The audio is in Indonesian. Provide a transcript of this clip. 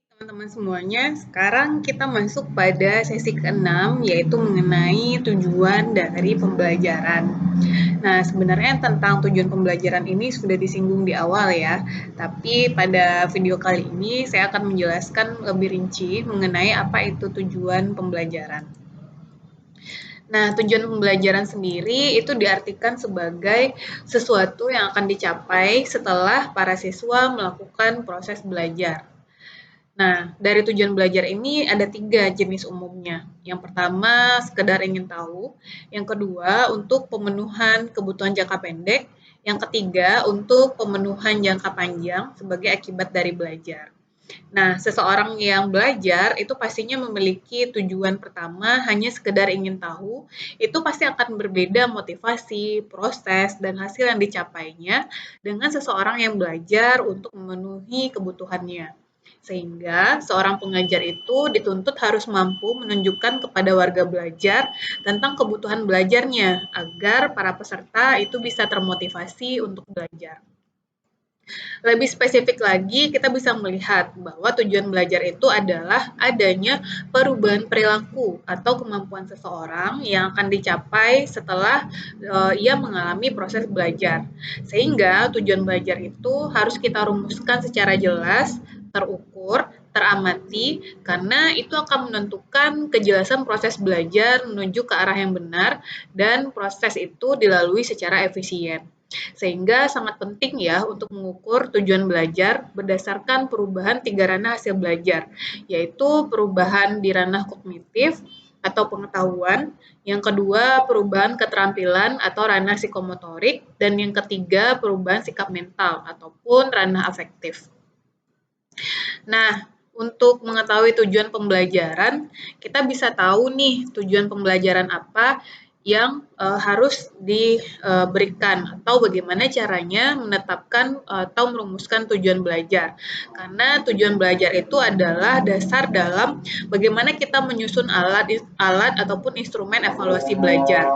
Teman-teman semuanya, sekarang kita masuk pada sesi ke-6, yaitu mengenai tujuan dari pembelajaran. Nah, sebenarnya tentang tujuan pembelajaran ini sudah disinggung di awal ya, tapi pada video kali ini saya akan menjelaskan lebih rinci mengenai apa itu tujuan pembelajaran. Nah, tujuan pembelajaran sendiri itu diartikan sebagai sesuatu yang akan dicapai setelah para siswa melakukan proses belajar. Nah, dari tujuan belajar ini ada 3 jenis umumnya. Yang pertama, sekedar ingin tahu. Yang kedua, untuk pemenuhan kebutuhan jangka pendek. Yang ketiga, untuk pemenuhan jangka panjang sebagai akibat dari belajar. Nah, seseorang yang belajar itu pastinya memiliki tujuan pertama hanya sekedar ingin tahu, itu pasti akan berbeda motivasi, proses, dan hasil yang dicapainya dengan seseorang yang belajar untuk memenuhi kebutuhannya. Sehingga seorang pengajar itu dituntut harus mampu menunjukkan kepada warga belajar tentang kebutuhan belajarnya agar para peserta itu bisa termotivasi untuk belajar. Lebih spesifik lagi, kita bisa melihat bahwa tujuan belajar itu adalah adanya perubahan perilaku atau kemampuan seseorang yang akan dicapai setelah ia mengalami proses belajar. Sehingga tujuan belajar itu harus kita rumuskan secara jelas, terukur, teramati, karena itu akan menentukan kejelasan proses belajar menuju ke arah yang benar dan proses itu dilalui secara efisien. Sehingga sangat penting ya untuk mengukur tujuan belajar berdasarkan perubahan 3 ranah hasil belajar, yaitu perubahan di ranah kognitif atau pengetahuan, yang kedua perubahan keterampilan atau ranah psikomotorik, dan yang ketiga perubahan sikap mental ataupun ranah afektif. Nah, untuk mengetahui tujuan pembelajaran, kita bisa tahu nih tujuan pembelajaran apa yang harus diberikan atau bagaimana caranya menetapkan atau merumuskan tujuan belajar. Karena tujuan belajar itu adalah dasar dalam bagaimana kita menyusun alat ataupun instrumen evaluasi belajar.